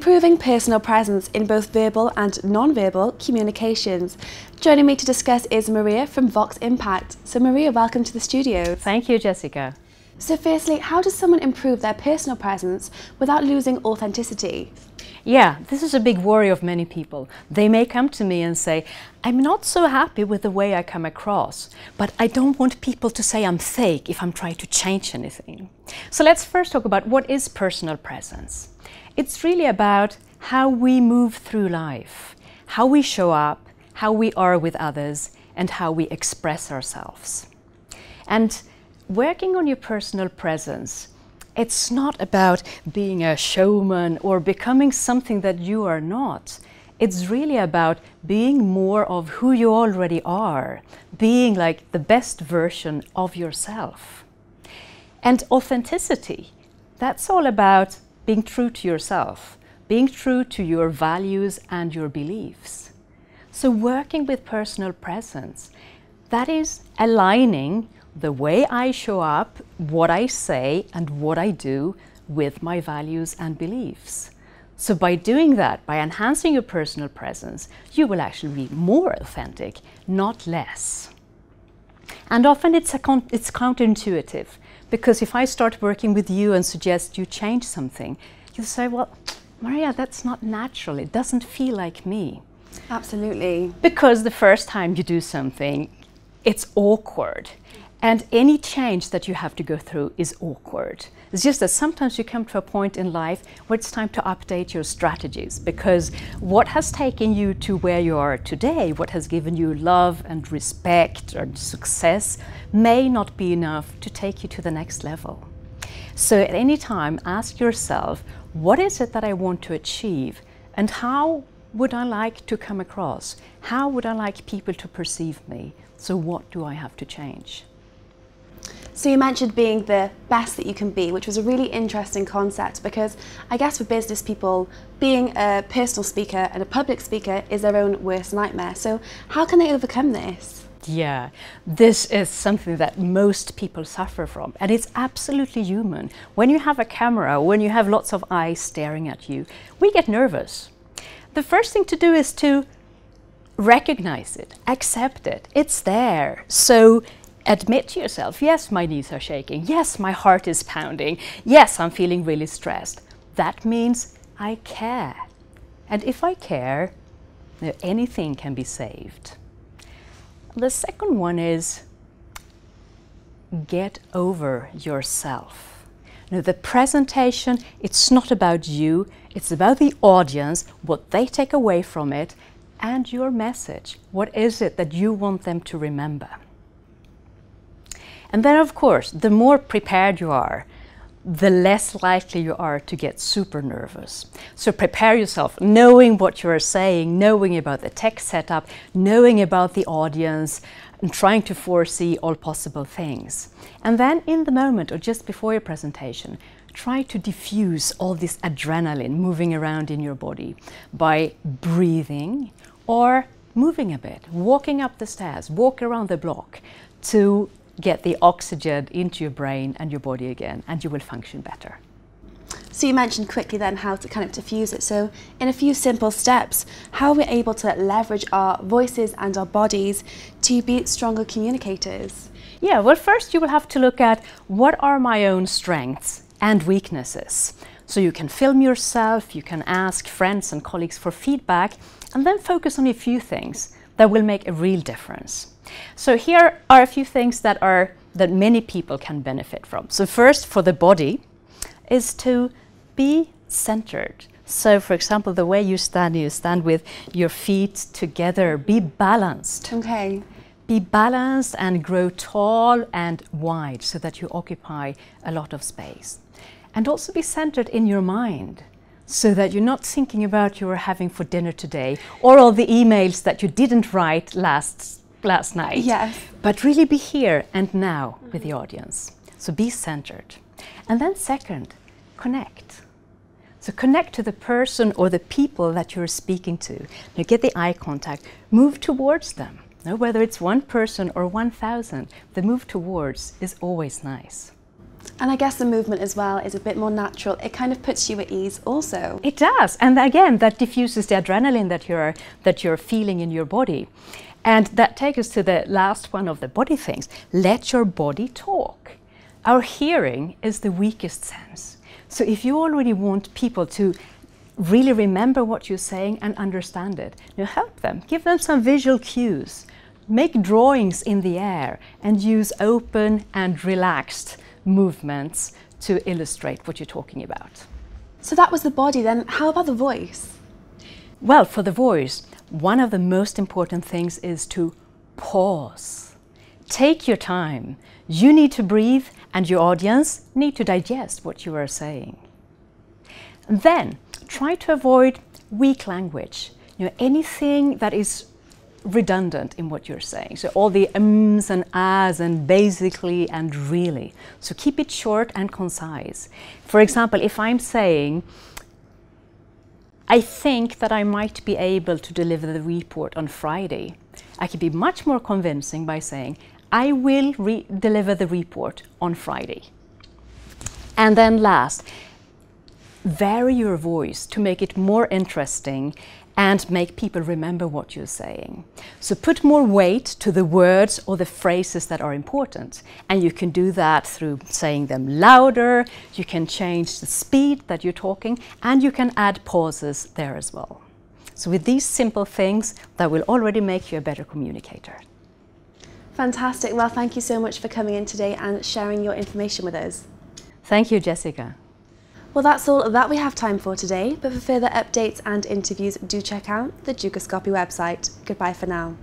improving personal presence in both verbal and non-verbal communications. Joining me to discuss is Maria from Voximpact. So Maria, welcome to the studio. Thank you, Jessica. So firstly, how does someone improve their personal presence without losing authenticity? Yeah, this is a big worry of many people. They may come to me and say, I'm not so happy with the way I come across, but I don't want people to say I'm fake if I'm trying to change anything. So let's first talk about what is personal presence. It's really about how we move through life, how we show up, how we are with others, and how we express ourselves. And working on your personal presence, it's not about being a showman or becoming something that you are not. It's really about being more of who you already are, being like the best version of yourself. And authenticity, that's all about being true to yourself, being true to your values and your beliefs. So working with personal presence, that is aligning the way I show up, what I say and what I do with my values and beliefs. So by doing that, by enhancing your personal presence, you will actually be more authentic, not less. And often it's counterintuitive, because if I start working with you and suggest you change something, you'll say, well, Maria, that's not natural, it doesn't feel like me. Absolutely. Because the first time you do something, it's awkward. And any change that you have to go through is awkward. It's just that sometimes you come to a point in life where it's time to update your strategies, because what has taken you to where you are today, what has given you love and respect and success, may not be enough to take you to the next level. So at any time, ask yourself, what is it that I want to achieve, and how would I like to come across? How would I like people to perceive me? So what do I have to change? So you mentioned being the best that you can be, which was a really interesting concept, because I guess for business people, being a personal speaker and a public speaker is their own worst nightmare. So how can they overcome this? Yeah, this is something that most people suffer from, and it's absolutely human. When you have a camera, when you have lots of eyes staring at you, we get nervous. The first thing to do is to recognize it, accept it, it's there. So admit to yourself, yes, my knees are shaking, yes, my heart is pounding, yes, I'm feeling really stressed. That means I care. And if I care, anything can be saved. The second one is get over yourself. Now, the presentation, it's not about you, it's about the audience, what they take away from it, and your message. What is it that you want them to remember? And then, of course, the more prepared you are, the less likely you are to get super nervous. So prepare yourself, knowing what you are saying, knowing about the tech setup, knowing about the audience, and trying to foresee all possible things. And then in the moment, or just before your presentation, try to diffuse all this adrenaline moving around in your body by breathing or moving a bit, walking up the stairs, walk around the block to get the oxygen into your brain and your body again, and you will function better. So you mentioned quickly then how to kind of diffuse it. So in a few simple steps, how are we able to leverage our voices and our bodies to be stronger communicators? Yeah, well, first you will have to look at what are my own strengths and weaknesses. So you can film yourself, you can ask friends and colleagues for feedback, and then focus on a few things that will make a real difference. So here are a few things that many people can benefit from. So first, for the body, is to be centered. So for example, the way you stand with your feet together, be balanced. Okay. Be balanced and grow tall and wide so that you occupy a lot of space. And also be centered in your mind, so that you're not thinking about what you're having for dinner today or all the emails that you didn't write last night. Yes. But really be here and now with the audience. So be centered. And then second, connect. So connect to the person or the people that you're speaking to. Now get the eye contact, move towards them. Now, whether it's one person or 1,000, the move towards is always nice. And I guess the movement as well is a bit more natural. It kind of puts you at ease also. It does, and again, that diffuses the adrenaline that you're feeling in your body. And that takes us to the last one of the body things. Let your body talk. Our hearing is the weakest sense. So if you already want people to really remember what you're saying and understand it, help them. Give them some visual cues. Make drawings in the air and use open and relaxed movements to illustrate what you're talking about. So that was the body, then how about the voice? Well, for the voice, one of the most important things is to pause. Take your time. You need to breathe and your audience need to digest what you are saying. And then try to avoid weak language. Anything that is redundant in what you're saying. So all the ums and ahs and basically and really. So keep it short and concise. For example, if I'm saying, I think that I might be able to deliver the report on Friday, I can be much more convincing by saying, I will deliver the report on Friday. And then last, vary your voice to make it more interesting and make people remember what you're saying. So put more weight to the words or the phrases that are important. And you can do that through saying them louder, you can change the speed that you're talking, and you can add pauses there as well. So with these simple things, that will already make you a better communicator. Fantastic. Well, thank you so much for coming in today and sharing your information with us. Thank you, Jessica. Well, that's all that we have time for today, but for further updates and interviews, do check out the Dukascopy website. Goodbye for now.